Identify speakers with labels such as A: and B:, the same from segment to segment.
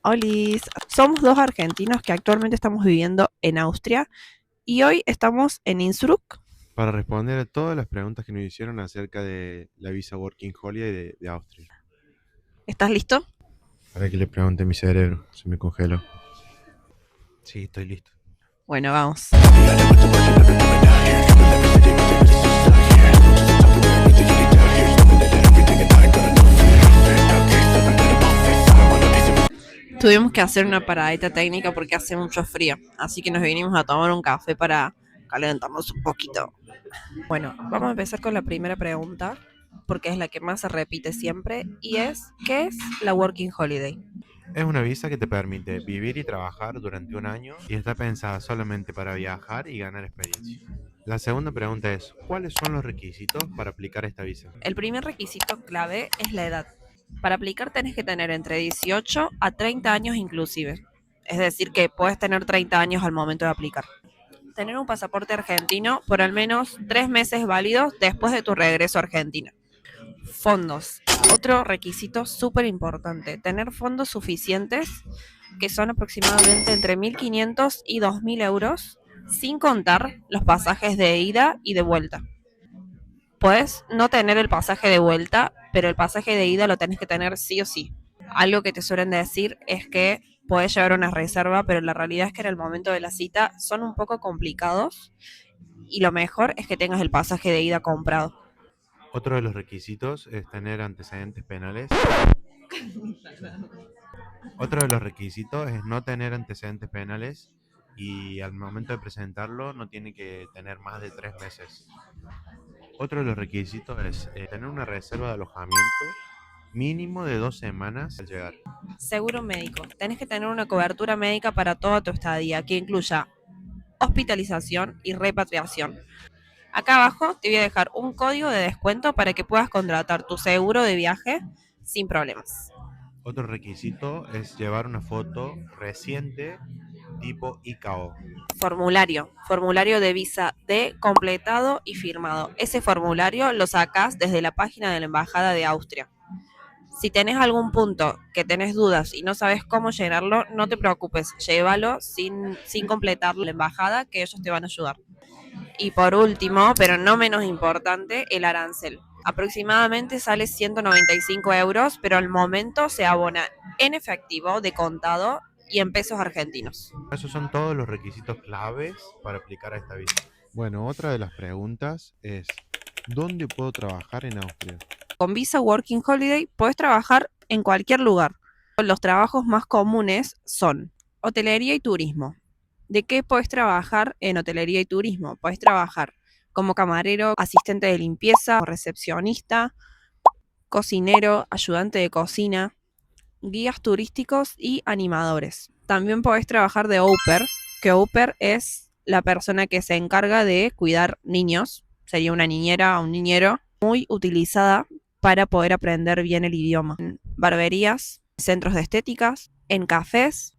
A: Olis, somos dos argentinos que actualmente estamos viviendo en Austria y hoy estamos en Innsbruck.
B: Para responder a todas las preguntas que nos hicieron acerca de la visa Working Holiday de Austria.
A: ¿Estás listo?
B: Para que le pregunte a mi cerebro, se me congeló. Sí, estoy listo.
A: Bueno, vamos. Tuvimos que hacer una paradita técnica porque hace mucho frío, así que nos vinimos a tomar un café para calentarnos un poquito. Bueno, vamos a empezar con la primera pregunta, porque es la que más se repite siempre, y es, ¿qué es la Working Holiday?
B: Es una visa que te permite vivir y trabajar durante un año y está pensada solamente para viajar y ganar experiencia. La segunda pregunta es, ¿cuáles son los requisitos para aplicar esta visa?
A: El primer requisito clave es la edad. Para aplicar tenés que tener entre 18 a 30 años inclusive. Es decir, que puedes tener 30 años al momento de aplicar. Tener un pasaporte argentino por al menos 3 meses válidos después de tu regreso a Argentina. Fondos. Otro requisito súper importante, tener fondos suficientes, que son aproximadamente entre 1.500 y 2.000 euros, sin contar los pasajes de ida y de vuelta. Puedes no tener el pasaje de vuelta, pero el pasaje de ida lo tenés que tener sí o sí. Algo que te suelen decir es que puedes llevar una reserva, pero la realidad es que en el momento de la cita son un poco complicados y lo mejor es que tengas el pasaje de ida comprado.
B: Otro de los requisitos es tener antecedentes penales. Otro de los requisitos es no tener antecedentes penales y al momento de presentarlo no tiene que tener más de 3 meses. Otro de los requisitos es tener una reserva de alojamiento mínimo de 2 semanas al llegar.
A: Seguro médico. Tenés que tener una cobertura médica para toda tu estadía, que incluya hospitalización y repatriación. Acá abajo te voy a dejar un código de descuento para que puedas contratar tu seguro de viaje sin problemas.
B: Otro requisito es llevar una foto reciente tipo ICAO.
A: Formulario de visa D completado y firmado. Ese formulario lo sacás desde la página de la Embajada de Austria. Si tenés algún punto que tenés dudas y no sabes cómo llenarlo, no te preocupes, llévalo sin completarlo en la embajada, que ellos te van a ayudar. Y por último, pero no menos importante, el arancel. Aproximadamente sale 195 euros, pero al momento se abona en efectivo, de contado y en pesos argentinos.
B: Esos son todos los requisitos claves para aplicar a esta visa. Bueno, otra de las preguntas es, ¿dónde puedo trabajar en Austria?
A: Con Visa Working Holiday puedes trabajar en cualquier lugar. Los trabajos más comunes son hotelería y turismo. ¿De qué puedes trabajar en hotelería y turismo? Puedes trabajar como camarero, asistente de limpieza, recepcionista, cocinero, ayudante de cocina, guías turísticos y animadores. También podés trabajar de au pair, que au pair es la persona que se encarga de cuidar niños. Sería una niñera o un niñero, muy utilizada para poder aprender bien el idioma. En barberías, centros de estéticas, en cafés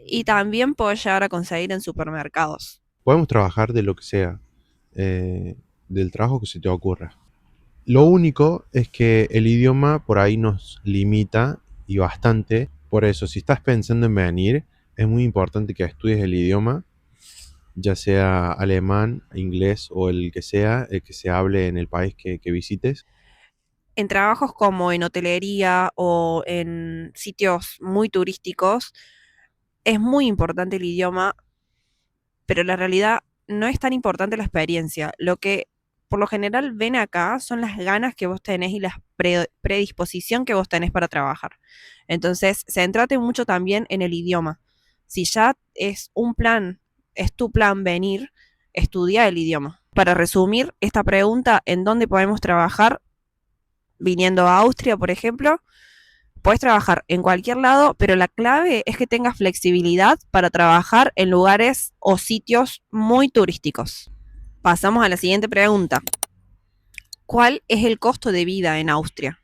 A: y también podés llegar a conseguir en supermercados.
B: Podemos trabajar de lo que sea, del trabajo que se te ocurra. Lo único es que el idioma por ahí nos limita y bastante. Por eso, si estás pensando en venir, es muy importante que estudies el idioma, ya sea alemán, inglés o el que se hable en el país que visites.
A: En trabajos como en hotelería o en sitios muy turísticos, es muy importante el idioma, pero la realidad no es tan importante la experiencia. Lo que por lo general ven acá son las ganas que vos tenés y la predisposición que vos tenés para trabajar. Entonces, centrate mucho también en el idioma. Si ya es un plan, es tu plan venir, estudia el idioma. Para resumir esta pregunta, ¿en dónde podemos trabajar? Viniendo a Austria, por ejemplo, puedes trabajar en cualquier lado, pero la clave es que tengas flexibilidad para trabajar en lugares o sitios muy turísticos. Pasamos a la siguiente pregunta. ¿Cuál es el costo de vida en Austria?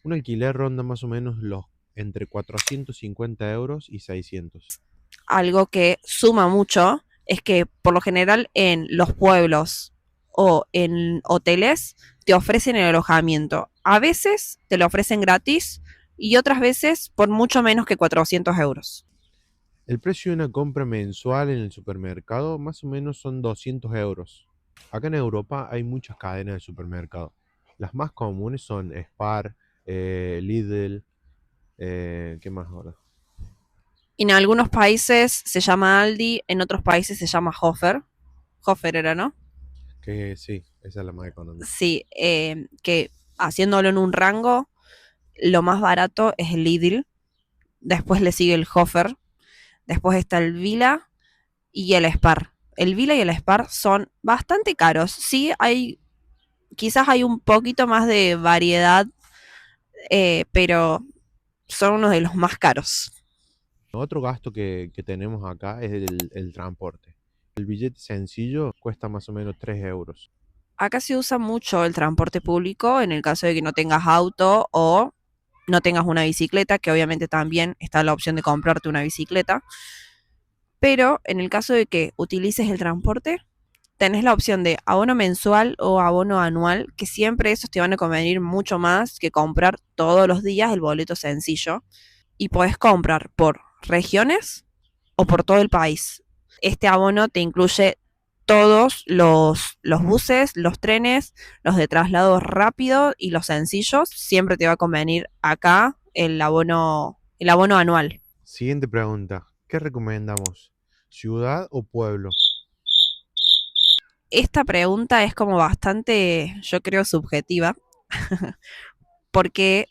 B: Un alquiler ronda más o menos los entre 450 euros y 600.
A: Algo que suma mucho es que por lo general en los pueblos o en hoteles te ofrecen el alojamiento. A veces te lo ofrecen gratis, y otras veces por mucho menos que 400 euros.
B: El precio de una compra mensual en el supermercado más o menos son 200 euros. Acá en Europa hay muchas cadenas de supermercado. Las más comunes son Spar, Lidl, ¿qué más ahora?
A: En algunos países se llama Aldi, en otros países se llama Hofer. Hofer era, ¿no?
B: Que sí, esa es la más económica.
A: Sí, que haciéndolo en un rango, lo más barato es el Lidl, después le sigue el Hofer, después está el Vila y el Spar. El Vila y el Spar son bastante caros. Sí, quizás hay un poquito más de variedad, pero son uno de los más caros.
B: Otro gasto que tenemos acá es el transporte. El billete sencillo cuesta más o menos 3 euros.
A: Acá se usa mucho el transporte público en el caso de que no tengas auto o no tengas una bicicleta, que obviamente también está la opción de comprarte una bicicleta. Pero en el caso de que utilices el transporte, tenés la opción de abono mensual o abono anual, que siempre esos te van a convenir mucho más que comprar todos los días el boleto sencillo. Y podés comprar por regiones o por todo el país. Este abono te incluye todos los buses, los trenes, los de traslado rápido y los sencillos. Siempre te va a convenir acá el abono anual.
B: Siguiente pregunta. ¿Qué recomendamos? ¿Ciudad o pueblo?
A: Esta pregunta es como bastante, yo creo, subjetiva, porque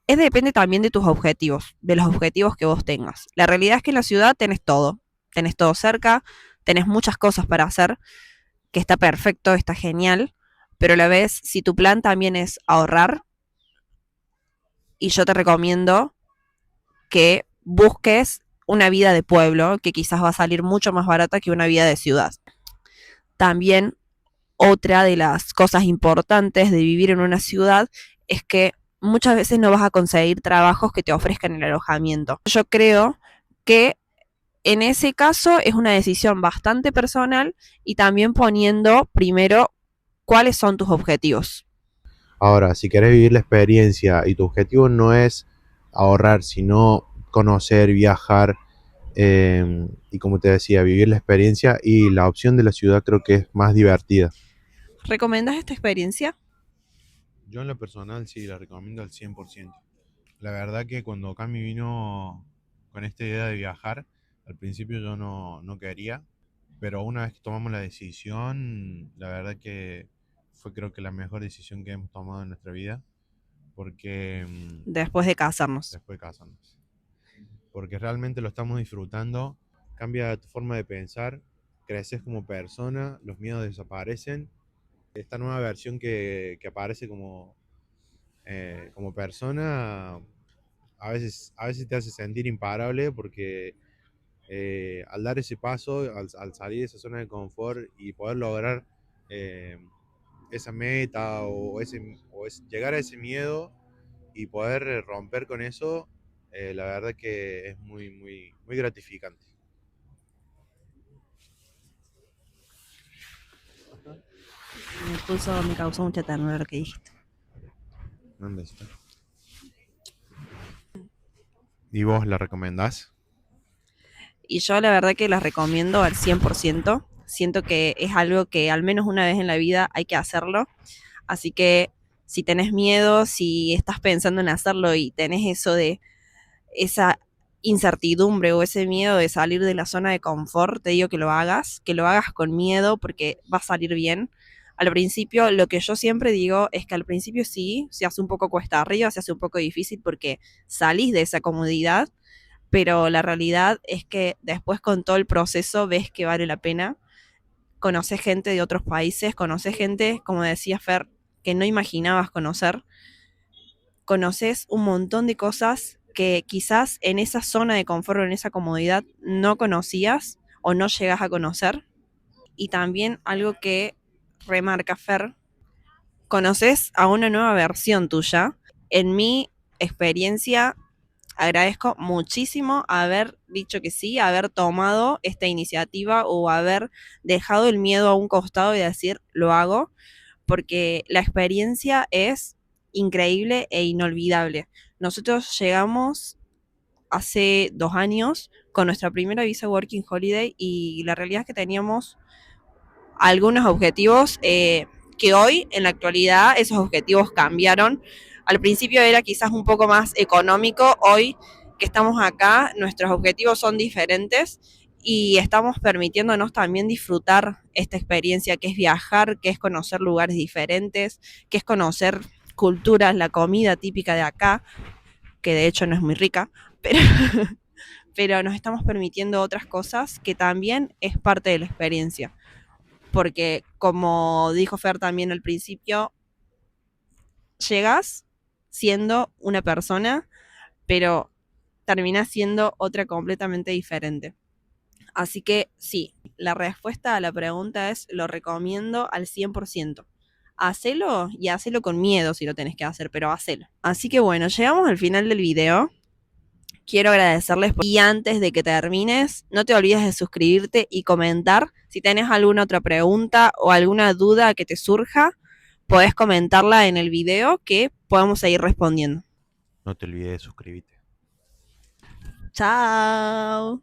A: depende también de tus objetivos, de los objetivos que vos tengas. La realidad es que en la ciudad tenés todo cerca, tenés muchas cosas para hacer, que está perfecto, está genial, pero a la vez, si tu plan también es ahorrar, y yo te recomiendo que busques una vida de pueblo, que quizás va a salir mucho más barata que una vida de ciudad. También otra de las cosas importantes de vivir en una ciudad es que muchas veces no vas a conseguir trabajos que te ofrezcan el alojamiento. Yo creo que en ese caso es una decisión bastante personal y también poniendo primero cuáles son tus objetivos.
B: Ahora, si querés vivir la experiencia y tu objetivo no es ahorrar, sino conocer, viajar y como te decía, vivir la experiencia y la opción de la ciudad creo que es más divertida.
A: ¿Recomiendas esta experiencia?
B: Yo en lo personal sí la recomiendo al 100%. La verdad que cuando Cami vino con esta idea de viajar, al principio yo no quería, pero una vez que tomamos la decisión, la verdad que fue creo que la mejor decisión que hemos tomado en nuestra vida, porque
A: Después de casarnos.
B: después de casarnos, porque realmente lo estamos disfrutando, cambia tu forma de pensar, creces como persona, los miedos desaparecen, esta nueva versión que aparece como persona a veces te hace sentir imparable porque al dar ese paso, al salir de esa zona de confort y poder lograr eh, esa meta llegar a ese miedo y poder romper con eso, la verdad que es muy gratificante.
A: Me puso, me causó mucha ternura lo que dijiste.
B: ¿Dónde está? ¿Y vos la recomendás?
A: Y yo la verdad que las recomiendo al 100%. Siento que es algo que al menos una vez en la vida hay que hacerlo. Así que si tenés miedo, si estás pensando en hacerlo y tenés eso de esa incertidumbre o ese miedo de salir de la zona de confort, te digo que lo hagas con miedo porque va a salir bien. Al principio, lo que yo siempre digo es que al principio sí, se hace un poco cuesta arriba, se hace un poco difícil porque salís de esa comodidad, pero la realidad es que después con todo el proceso ves que vale la pena. Conoces gente de otros países, conoces gente, como decía Fer, que no imaginabas conocer, conoces un montón de cosas que quizás en esa zona de confort o en esa comodidad no conocías o no llegas a conocer. Y también algo que remarca Fer, conoces a una nueva versión tuya. En mi experiencia, agradezco muchísimo haber dicho que sí, haber tomado esta iniciativa o haber dejado el miedo a un costado y decir, lo hago, porque la experiencia es increíble e inolvidable. Nosotros llegamos hace 2 años con nuestra primera visa Working Holiday y la realidad es que teníamos algunos objetivos que hoy, en la actualidad, esos objetivos cambiaron. Al principio era quizás un poco más económico, hoy que estamos acá, nuestros objetivos son diferentes y estamos permitiéndonos también disfrutar esta experiencia que es viajar, que es conocer lugares diferentes, que es conocer culturas, la comida típica de acá, que de hecho no es muy rica, pero, pero nos estamos permitiendo otras cosas que también es parte de la experiencia. Porque como dijo Fer también al principio, llegas siendo una persona, pero terminás siendo otra completamente diferente. Así que sí, la respuesta a la pregunta es lo recomiendo al 100%. Hacelo y hacelo con miedo si lo tenés que hacer, pero hacelo. Así que bueno, llegamos al final del video. Quiero agradecerles y antes de que termines, no te olvides de suscribirte y comentar. Si tenés alguna otra pregunta o alguna duda que te surja, podés comentarla en el video que podemos seguir respondiendo.
B: No te olvides de suscribirte.
A: Chao.